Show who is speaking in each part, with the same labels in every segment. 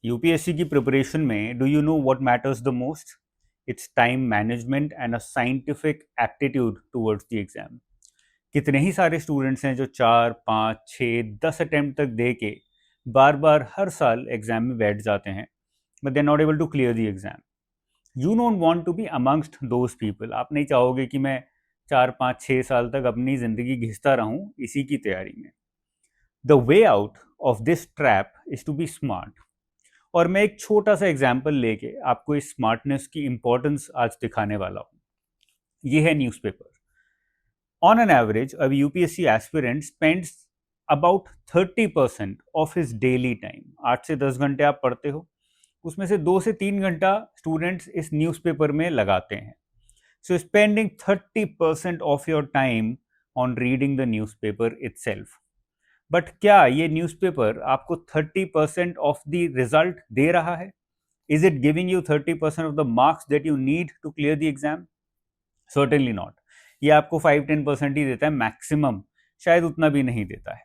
Speaker 1: UPSC की preparation में do you know what matters the most? It's time management and a scientific aptitude towards the exam. कितने ही सारे students हैं जो 4, 5, 6, 10 attempt तक दे के बार बार हर साल एग्जाम में बैठ जाते हैं, but they are not able to clear the exam. You don't want to be amongst those people. आप नहीं चाहोगे कि मैं 4, 5, 6 साल तक अपनी जिंदगी घिसता रहूं इसी की तैयारी में। The way out of this trap is to be smart. और मैं एक छोटा सा एग्जाम्पल लेके आपको इस स्मार्टनेस की इंपॉर्टेंस आज दिखाने वाला हूँ। ये है newspaper. On an average a UPSC aspirant spends about 30% of his daily time. 8 से 10 घंटे आप पढ़ते हो, उसमें से 2 से 3 घंटा स्टूडेंट्स इस न्यूज़पेपर में लगाते हैं। So spending 30% of your time on reading the newspaper itself. But क्या ये न्यूज़पेपर आपको 30% ऑफ द रिजल्ट दे रहा है? Is it giving you 30% of the marks that you need to clear the exam? Certainly not. ये आपको 5-10% ही देता है मैक्सिमम, शायद उतना भी नहीं देता है।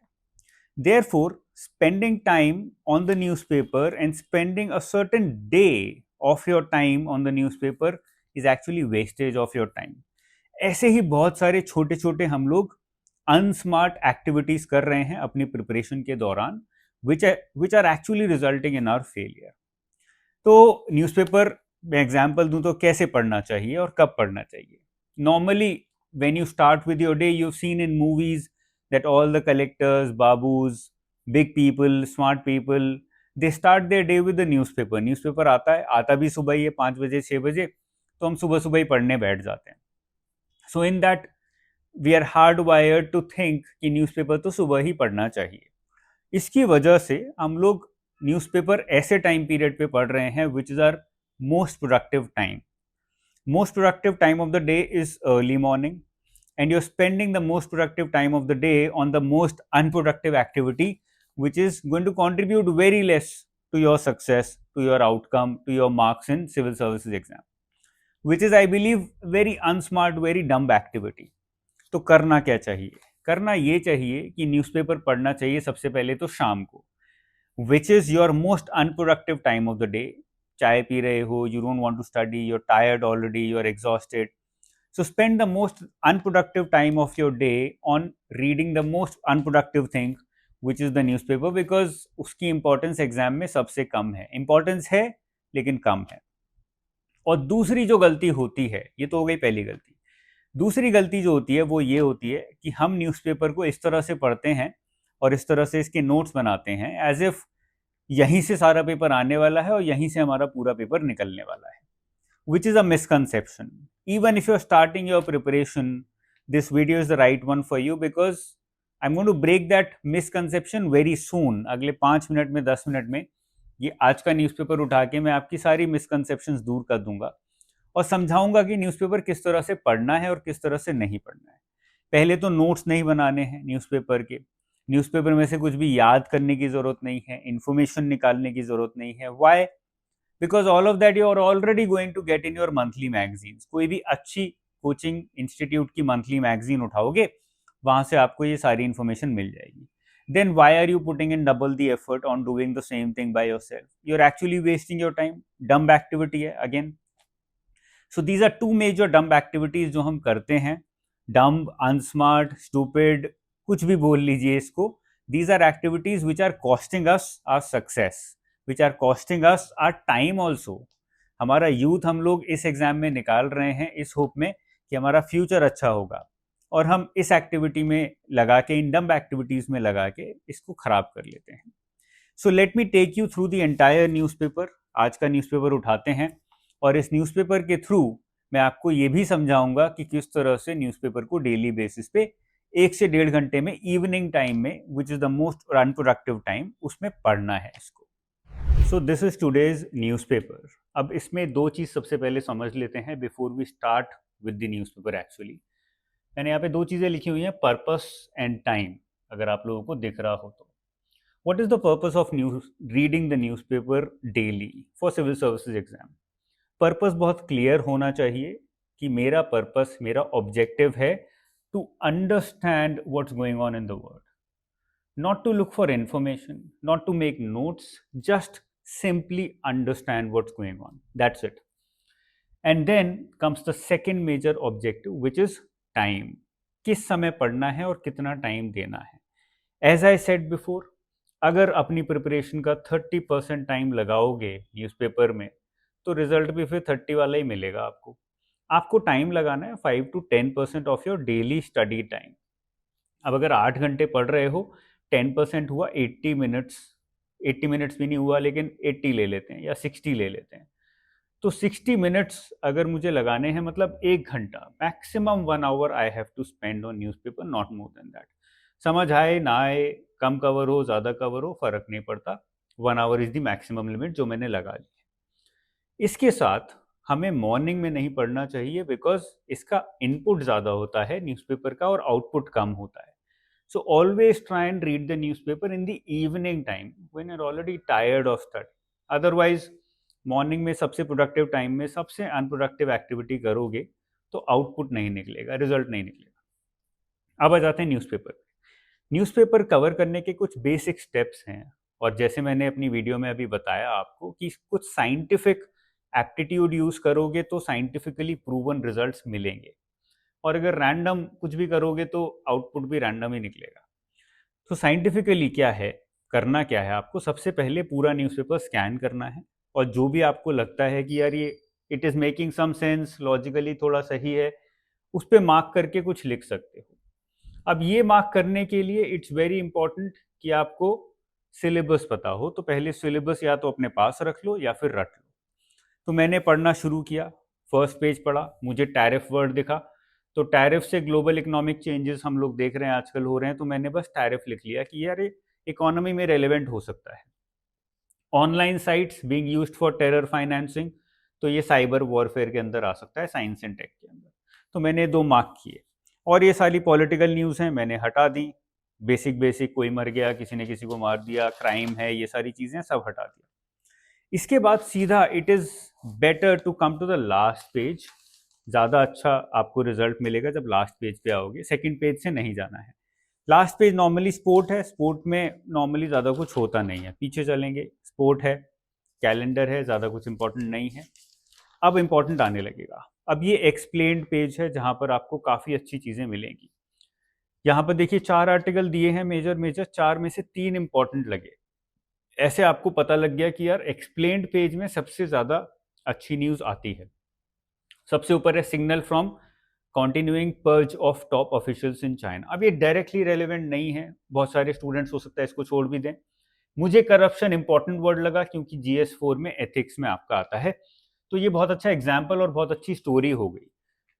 Speaker 1: Therefore, spending time on the newspaper and spending a certain day of your time on the newspaper is actually wastage of your time. ऐसे ही बहुत सारे छोटे छोटे हम लोग अनस्मार्ट एक्टिविटीज कर रहे हैं अपनी प्रिपरेशन के दौरान, which are actually resulting in our failure. तो न्यूज़पेपर में एग्जाम्पल दूं तो कैसे पढ़ना चाहिए और कब पढ़ना चाहिए? Normally when you start with your day, you seen in movies that all the collectors, babus, big people, smart people, they start their day with the newspaper. Newspaper आता है, आता भी सुबह ही है, 5 बजे 6 बजे, तो हम सुबह सुबह ही पढ़ने बैठ जाते हैं। So in that we are hard wired to think कि न्यूज़पेपर तो सुबह ही पढ़ना चाहिए। इसकी वजह से हम लोग न्यूज़पेपर ऐसे टाइम पीरियड पे पढ़ रहे हैं which is are most productive time. Most productive time of the day is early morning, and you're spending the most productive time of the day on the most unproductive activity, which is going to contribute very less to your success, to your outcome, to your marks in civil services exam, which is, I believe, very unsmart, very dumb activity. तो करना क्या चाहिए? करना ये चाहिए कि newspaper पढ़ना चाहिए सबसे पहले तो शाम को, which is your most unproductive time of the day. चाय पी रहे हो, you don't want to study, you are tired already, you are exhausted, so spend the most unproductive time of your day on reading the most unproductive thing, which is the newspaper, because उसकी importance exam में सबसे कम है। importance है लेकिन कम है। और दूसरी जो गलती होती है, ये तो हो गई पहली गलती। दूसरी गलती जो होती है वो ये होती है कि हम न्यूज़पेपर को इस तरह से पढ़ते हैं और इस तरह से इसके नोट्स बनाते हैं एज इफ यहीं से सारा पेपर आने वाला है और यहीं से हमारा पूरा पेपर निकलने वाला है, which is a misconception. Even if you're starting your preparation, this video is the right one for you because I'm going to break that misconception very soon. अगले 5 मिनट में 10 मिनट में ये आज का न्यूज़पेपर उठा के मैं आपकी सारी मिसकंसेप्शंस दूर कर दूंगा और समझाऊंगा कि न्यूज़पेपर किस तरह से पढ़ना है और किस तरह से नहीं पढ़ना है। पहले तो नोट्स नहीं बनाने हैं न्यूज़पेपर के। न्यूज़पेपर में से कुछ भी याद करने की ज़रूरत नहीं है, इन्फॉर्मेशन निकालने की ज़रूरत नहीं है। Why? Because all of that you are already going to get in your monthly magazines. कोई भी अच्छी कोचिंग इंस्टीट्यूट की मंथली मैगजीन उठाओगे, वहां से आपको ये सारी इंफॉर्मेशन मिल जाएगी। Then why are you putting in double the effort on doing the same thing by yourself? You are actually wasting your time. Dumb activity है again. So these are two major dumb activities जो हम करते हैं। Dumb, अनस्मार्ट, stupid, कुछ भी बोल लीजिए इसको। These are activities which are costing us our success, which are costing us our time also. हमारा यूथ हम लोग इस एग्जाम में निकाल रहे हैं इस होप में कि हमारा फ्यूचर अच्छा होगा, और हम इस एक्टिविटी में लगा के, इन डम्ब एक्टिविटीज में लगा के इसको खराब कर लेते हैं। So let me take you through the entire newspaper. आज का न्यूज़पेपर उठाते हैं और इस न्यूज़पेपर के थ्रू मैं आपको ये भी समझाऊंगा कि किस तरह से न्यूज़पेपर को डेली बेसिस पे 1 से 1.5 घंटे में, इवनिंग टाइम में, which is the most unproductive time, उसमें पढ़ना है इसको। So this is today's newspaper. अब इसमें दो चीज़ सबसे पहले समझ लेते हैं before we start with the newspaper. Actually मैंने यहाँ पे दो चीज़ें लिखी हुई हैं, पर्पस एंड टाइम, अगर आप लोगों को दिख रहा हो तो। What is the purpose of reading the newspaper daily for civil services exam? Purpose बहुत क्लियर होना चाहिए कि मेरा पर्पस, मेरा ऑब्जेक्टिव है to understand what's going on in the world, not to look for information, not to make notes, just simply understand what's going on. That's it. And then comes the second major objective, which is time. किस समय पढ़ना है और कितना time देना है. As I said before, अगर अपनी प्रिपरेशन का 30% टाइम लगाओगे न्यूज़पेपर में, तो रिजल्ट भी फिर 30 वाला ही मिलेगा आपको. आपको टाइम लगाना है 5 to 10% of your daily study time. अब अगर 8 घंटे पढ़ रहे हो, 10% हुआ 80 मिनट्स. 80 मिनट्स भी नहीं हुआ, लेकिन 80 ले लेते हैं या 60 ले लेते हैं. तो 60 मिनट्स अगर मुझे लगाने हैं, मतलब 1 घंटा, maximum 1 hour I have to spend on newspaper, not more than that. समझ आए ना आए, कम कवर हो ज़्यादा कवर हो, फर्क नहीं पड़ता. 1 our is the maximum limit जो मैंने लगा ली. इसके साथ हमें मॉर्निंग में नहीं पढ़ना चाहिए, बिकॉज इसका इनपुट ज़्यादा होता है न्यूज़पेपर का और आउटपुट कम होता है. So always try and read the newspaper in the evening time when you're already tired of study. Otherwise, morning में सबसे प्रोडक्टिव टाइम में सबसे अनप्रोडक्टिव एक्टिविटी करोगे तो आउटपुट नहीं निकलेगा, रिजल्ट नहीं निकलेगा. अब आ जाते हैं न्यूज़पेपर. न्यूज़पेपर कवर करने के कुछ बेसिक स्टेप्स हैं, और जैसे मैंने अपनी वीडियो में अभी बताया आपको कि कुछ साइंटिफिक एप्टीट्यूड यूज़ करोगे तो साइंटिफिकली प्रूवन रिजल्ट्स मिलेंगे, और अगर रैंडम कुछ भी करोगे तो आउटपुट भी रैंडम ही निकलेगा. तो साइंटिफिकली क्या है, करना क्या है आपको, सबसे पहले पूरा न्यूज़पेपर स्कैन करना है, और जो भी आपको लगता है कि यार ये it is making some sense, logically थोड़ा सही है, उस पर मार्क करके कुछ लिख सकते हो. अब ये मार्क करने के लिए इट्स वेरी इंपॉर्टेंट कि आपको सिलेबस पता हो. तो पहले सिलेबस या तो अपने पास रख लो या फिर रट लो. तो मैंने पढ़ना शुरू किया, फर्स्ट पेज पढ़ा, मुझे टैरिफ वर्ड दिखा. तो टैरिफ से ग्लोबल इकोनॉमिक चेंजेस हम लोग देख रहे हैं आजकल हो रहे हैं, तो मैंने बस टैरिफ लिख लिया कि यार ये इकोनॉमी में रेलेवेंट हो सकता है. Online sites being used for terror financing, तो ये साइबर वॉरफेयर के अंदर आ सकता है, साइंस एंड टेक के अंदर. तो मैंने 2 मार्क किए. और ये सारी पॉलिटिकल न्यूज़ हैं, मैंने हटा दी. बेसिक कोई मर गया, किसी ने किसी को मार दिया, क्राइम है, ये सारी चीज़ें सब हटा दिया. इसके बाद सीधा it is better to come to the last page. ज़्यादा अच्छा आपको रिजल्ट मिलेगा जब लास्ट पेज पे आओगे, सेकंड पेज से नहीं जाना है. लास्ट पेज नॉर्मली स्पोर्ट है, स्पोर्ट में नॉर्मली ज़्यादा कुछ होता नहीं है. पीछे चलेंगे, स्पोर्ट है, कैलेंडर है, ज़्यादा कुछ इंपॉर्टेंट नहीं है. अब इंपॉर्टेंट आने लगेगा. अब ये एक्सप्लेन्ड पेज है जहाँ पर आपको काफ़ी अच्छी चीज़ें मिलेंगी. यहाँ पर देखिए 4 आर्टिकल दिए हैं मेजर, 4 में से 3 इंपॉर्टेंट लगे. ऐसे आपको पता लग गया कि यार एक्सप्लेन्ड पेज में सबसे ज़्यादा अच्छी न्यूज़ आती है. सबसे ऊपर है signal from continuing purge of top officials in China. अब ये डायरेक्टली रेलेवेंट नहीं है, बहुत सारे स्टूडेंट्स हो सकता है इसको छोड़ भी दें. मुझे करप्शन इंपॉर्टेंट वर्ड लगा क्योंकि GS4 में एथिक्स में आपका आता है. तो ये बहुत अच्छा एग्जाम्पल और बहुत अच्छी स्टोरी हो गई.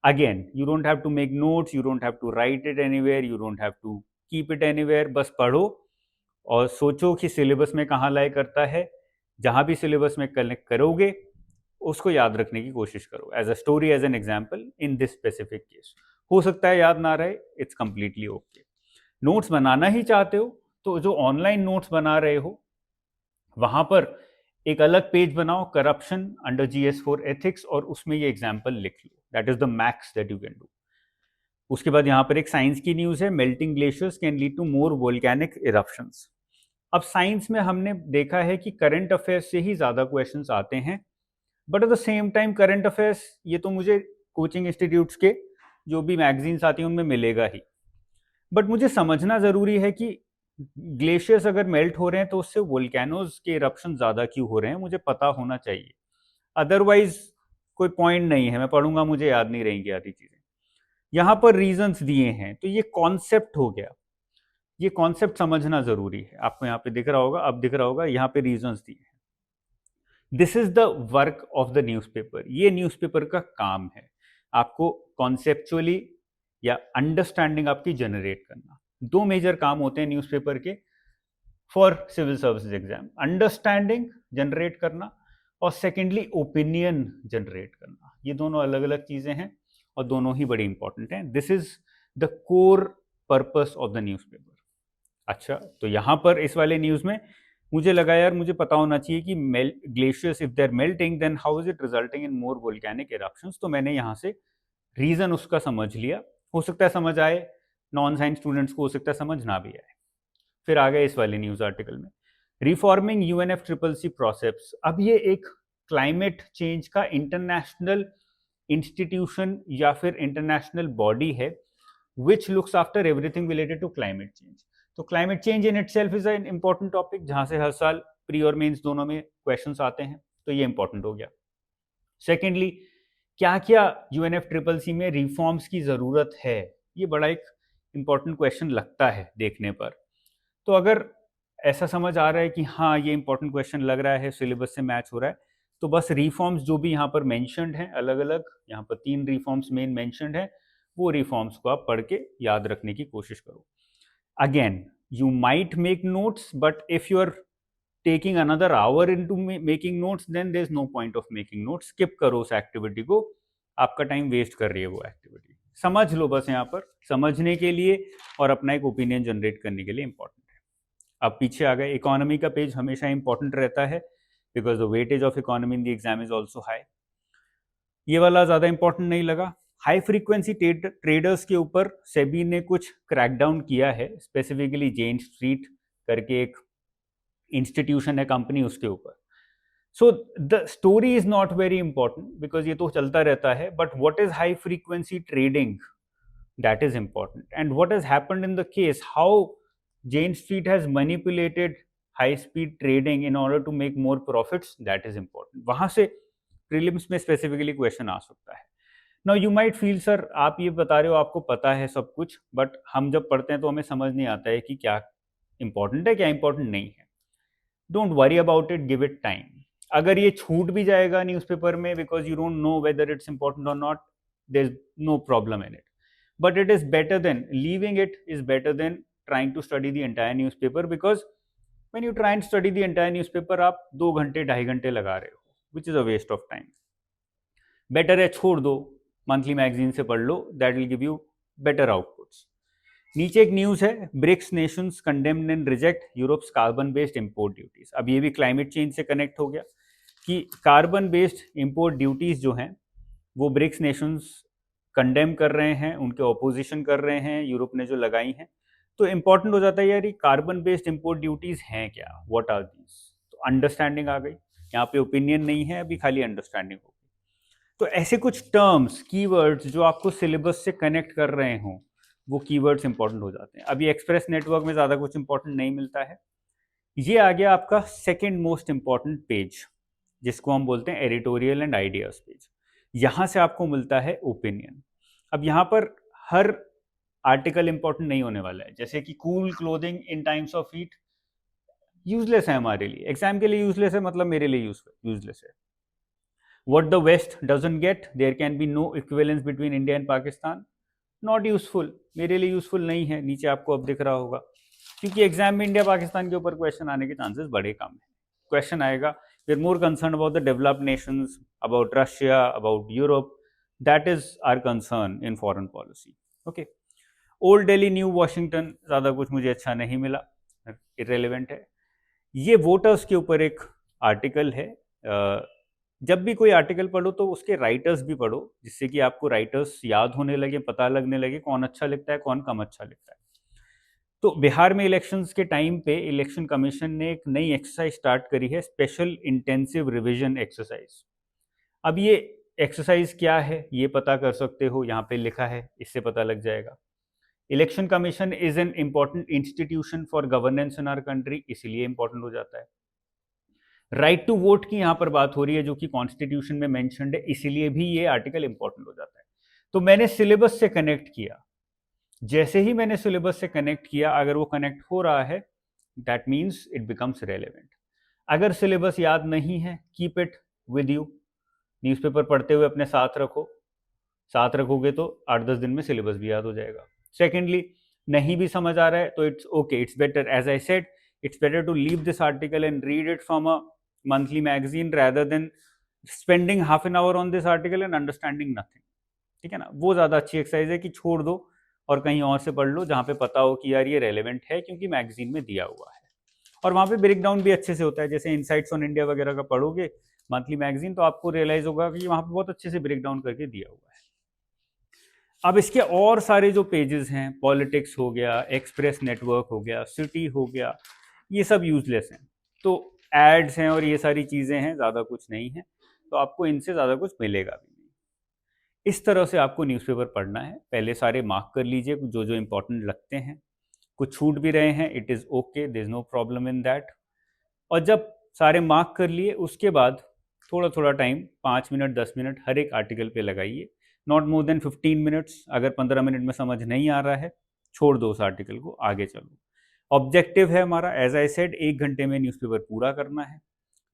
Speaker 1: Again you don't have to make notes, you don't have to write it anywhere, you don't have to keep it anywhere. बस पढ़ो और सोचो कि सिलेबस में कहाँ लाए करता है. जहाँ भी सिलेबस में कनेक्ट करोगे उसको याद रखने की कोशिश करो, as a story, as an example in this specific case. हो सकता है याद ना रहे, इट्स कंप्लीटली ओके. नोट्स बनाना ही चाहते हो तो जो ऑनलाइन नोट्स बना रहे हो वहां पर एक अलग पेज बनाओ, करप्शन अंडर GS4 एथिक्स, और उसमें ये एग्जाम्पल लिख लो. That is the max that you can do. उसके बाद यहाँ पर एक साइंस की न्यूज़ है, melting glaciers can lead to more volcanic eruptions. अब साइंस में हमने देखा है कि करंट अफेयर्स से ही ज़्यादा क्वेश्चंस आते हैं, but at the same time current affairs ये तो मुझे कोचिंग इंस्टीट्यूट्स के जो भी मैगजीन्स आती हैं उनमें मिलेगा ही. बट मुझे समझना ज़रूरी है कि ग्लेशियर्स अगर मेल्ट हो रहे हैं तो उससे वोल्केनोज के इरप्शन ज़्यादा क्यों हो रहे हैं, मुझे पता होना चाहिए. अदरवाइज कोई पॉइंट नहीं है, मैं पढ़ूंगा मुझे याद नहीं रहेंगी आधी चीज़ें. यहाँ पर रीजंस दिए हैं, तो ये कॉन्सेप्ट हो गया. ये कॉन्सेप्ट समझना ज़रूरी है. आपको यहाँ पे दिख रहा होगा, अब दिख रहा होगा, यहाँ पे रीजंस दिए हैं. This is the work of the newspaper. ये न्यूज़पेपर का काम है आपको कॉन्सेप्चुअली या अंडरस्टैंडिंग आपकी जनरेट करना. 2 मेजर काम होते हैं न्यूज़पेपर के for civil services exam, understanding generate करना और सेकेंडली ओपिनियन जनरेट करना. ये दोनों अलग अलग चीज़ें हैं और दोनों ही बड़ी इंपॉर्टेंट हैं. This is the core purpose of the newspaper. अच्छा, तो यहाँ पर इस वाले न्यूज़ में मुझे लगा यार मुझे पता होना चाहिए कि glaciers if they are melting then how is it resulting in more volcanic eruptions. तो मैंने यहाँ से रीज़न उसका समझ लिया. हो सकता है समझ आए, नॉन साइंस स्टूडेंट्स को हो सकता है समझ ना भी आए. फिर आ गए इस वाले न्यूज़ आर्टिकल में. रिफॉर्मिंग UNFCCC प्रोसेस, अब ये एक क्लाइमेट चेंज का इंटरनेशनल इंस्टीट्यूशन या फिर इंटरनेशनल बॉडी है which looks after everything related to climate change. तो climate change in itself is an important topic जहां से हर साल प्री और मेंस दोनों में क्वेश्चंस आते हैं, तो ये इंपॉर्टेंट हो गया। सेकेंडली, क्या क्या UNFCCC में रिफॉर्म्स की जरूरत है, ये बड़ा एक इंपॉर्टेंट क्वेश्चन लगता है देखने पर। तो अगर ऐसा समझ आ रहा है कि हाँ ये इंपॉर्टेंट क्वेश्चन लग रहा है, सिलेबस से मैच हो रहा है, तो बस रिफॉर्म्स जो भी यहाँ पर मेंशन्ड हैं अलग अलग, यहाँ पर 3 रिफॉर्म्स मेन मेंशन्ड हैं, वो रिफॉर्म्स को आप पढ़ के याद रखने की कोशिश करो। Again you might make notes, but if you are taking another hour into making notes, then there's no point of making notes. skip करो उस एक्टिविटी को, आपका टाइम वेस्ट कर रही है वो एक्टिविटी। समझ लो बस, यहाँ पर समझने के लिए और अपना एक ओपिनियन जनरेट करने के लिए इंपॉर्टेंट है। अब पीछे आ गए, इकोनॉमी का पेज हमेशा इंपॉर्टेंट रहता है because the weightage of economy in the exam is also high. ये वाला ज्यादा इंपॉर्टेंट नहीं लगा। हाई फ्रीक्वेंसी ट्रेडर्स के ऊपर सेबी ने कुछ क्रैकडाउन किया है, स्पेसिफिकली जेन स्ट्रीट करके एक इंस्टीट्यूशन है कंपनी, उसके ऊपर। So the story is not very important because ये तो चलता रहता है, but what is high frequency trading, that is important, and what has happened in the case, how Jane Street has manipulated high speed trading in order to make more profits, that is important. वहां से prelims में specifically question आ सकता है। Now you might feel sir आप ये बता रहे हो आपको पता है सब कुछ, बट हम जब पढ़ते हैं तो हमें समझ नहीं आता है कि क्या इंपॉर्टेंट है क्या इंपॉर्टेंट नहीं है। Don't worry about it, give it time. अगर ये छूट भी जाएगा न्यूज़पेपर में because you don't know whether it's important or not, there is no problem in it, but it is better than leaving it, is better than trying to study the entire newspaper, because when you try and study the entire newspaper आप 2 घंटे 2.5 घंटे लगा रहे हो, which is a waste of time. Better है छोड़ दो, monthly magazine से पढ़ लो, that will give you better outputs. नीचे एक न्यूज है, BRICS nations condemned and reject Europe's carbon based import duties. अब ये भी क्लाइमेट चेंज से कनेक्ट हो गया कि कार्बन बेस्ड इंपोर्ट ड्यूटीज जो हैं वो ब्रिक्स नेशंस कंडेम कर रहे हैं, उनके ऑपोजिशन कर रहे हैं यूरोप ने जो लगाई हैं। तो इंपॉर्टेंट हो जाता है यार ये कार्बन बेस्ड इंपोर्ट ड्यूटीज हैं क्या, व्हाट आर दीज। तो अंडरस्टैंडिंग आ गई, यहाँ पे ओपिनियन नहीं है, अभी खाली अंडरस्टैंडिंग होगी। तो ऐसे कुछ टर्म्स कीवर्ड्स जो आपको सिलेबस से कनेक्ट कर रहे हों, वो कीवर्ड्स इंपॉर्टेंट हो जाते हैं। अभी एक्सप्रेस नेटवर्क में ज़्यादा कुछ इंपॉर्टेंट नहीं मिलता है। ये आ गया आपका सेकेंड मोस्ट इंपॉर्टेंट पेज, जिसको हम बोलते हैं एडिटोरियल एंड आइडियाज पेज। यहाँ से आपको मिलता है ओपिनियन। अब यहाँ पर हर आर्टिकल इंपॉर्टेंट नहीं होने वाला है, जैसे कि cool clothing in times of heat useless है हमारे लिए, एग्जाम के लिए यूजलेस है, मतलब मेरे लिए यूजलेस है। What the West doesn't get, there can be no equivalence between India and Pakistan, not useful, मेरे लिए यूजफुल नहीं है। नीचे आपको अब दिख रहा होगा, क्योंकि एग्जाम में इंडिया पाकिस्तान के ऊपर क्वेश्चन आने के चांसेस बड़े कम है। क्वेश्चन आएगा, we are more concern about the developed nations, about Russia, about Europe, that is our concern in foreign policy. Okay, old Delhi new Washington ज़्यादा कुछ मुझे अच्छा नहीं मिला, इरेलीवेंट है। ये वोटर्स के ऊपर एक आर्टिकल है। जब भी कोई आर्टिकल पढ़ो तो उसके राइटर्स भी पढ़ो, जिससे कि आपको राइटर्स याद होने लगे, पता लगने लगे कौन अच्छा लिखता है कौन कम अच्छा लिखता है। तो बिहार में इलेक्शंस के टाइम पे इलेक्शन कमीशन ने एक नई एक्सरसाइज स्टार्ट करी है, स्पेशल इंटेंसिव रिवीजन एक्सरसाइज। अब ये एक्सरसाइज क्या है ये पता कर सकते हो, यहाँ पे लिखा है, इससे पता लग जाएगा। Election commission is an important institution for governance in our country, इसीलिए इंपॉर्टेंट हो जाता है। राइट टू वोट की यहाँ पर बात हो रही है जो कि कॉन्स्टिट्यूशन में मेंशन्ड है, इसीलिए भी ये आर्टिकल इंपॉर्टेंट हो जाता है। तो मैंने सिलेबस से कनेक्ट किया, जैसे ही मैंने सिलेबस से कनेक्ट किया, अगर वो कनेक्ट हो रहा है that means it becomes relevant. अगर सिलेबस याद नहीं है, keep it with you, newspaper पढ़ते हुए अपने साथ रखो, साथ रखोगे तो 8-10 दिन में सिलेबस भी याद हो जाएगा। सेकेंडली, नहीं भी समझ आ रहा है तो it's okay, it's better, as I said, it's better to leave this article and read it from a monthly magazine rather than spending half an hour on this article and understanding nothing। ठीक है ना, वो ज़्यादा अच्छी exercise है कि छोड़ दो और कहीं और से पढ़ लो जहाँ पे पता हो कि यार ये रेलेवेंट है क्योंकि मैगजीन में दिया हुआ है, और वहाँ पे ब्रेक डाउन भी अच्छे से होता है। जैसे इनसाइट्स ऑन इंडिया वगैरह का पढ़ोगे मंथली मैगजीन तो आपको रियलाइज होगा कि वहाँ पे बहुत अच्छे से ब्रेक डाउन करके दिया हुआ है। अब इसके और सारे जो पेजेस हैं, पॉलिटिक्स हो गया, एक्सप्रेस नेटवर्क हो गया, सिटी हो गया, ये सब यूजलेस हैं। तो एड्स हैं और ये सारी चीज़ें हैं, ज़्यादा कुछ नहीं है, तो आपको इनसे ज़्यादा कुछ मिलेगा भी नहीं। इस तरह से आपको न्यूज़पेपर पढ़ना है। पहले सारे मार्क कर लीजिए जो जो इंपॉर्टेंट लगते हैं, कुछ छूट भी रहे हैं, it is okay, there is no problem in that. और जब सारे मार्क कर लिए उसके बाद थोड़ा थोड़ा टाइम, 5 मिनट 10 मिनट हर एक आर्टिकल पे लगाइए, नॉट मोर देन 15 मिनट्स। अगर 15 मिनट में समझ नहीं आ रहा है, छोड़ दो उस आर्टिकल को, आगे चलो। ऑब्जेक्टिव है हमारा, एज आई सेड, 1 घंटे में न्यूज़पेपर पूरा करना है।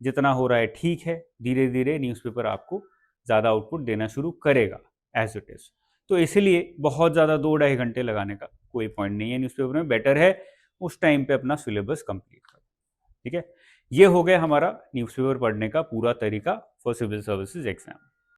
Speaker 1: जितना हो रहा है ठीक है, धीरे धीरे न्यूज़पेपर आपको ज़्यादा आउटपुट देना शुरू करेगा एज इट इज़। तो इसलिए बहुत ज़्यादा 2-2.5 घंटे लगाने का कोई पॉइंट नहीं है न्यूज़पेपर में, बेटर है उस टाइम पे अपना सिलेबस कंप्लीट करो। ठीक है, ये हो गया हमारा न्यूज़पेपर पढ़ने का पूरा तरीका फॉर सिविल सर्विसेज एग्जाम।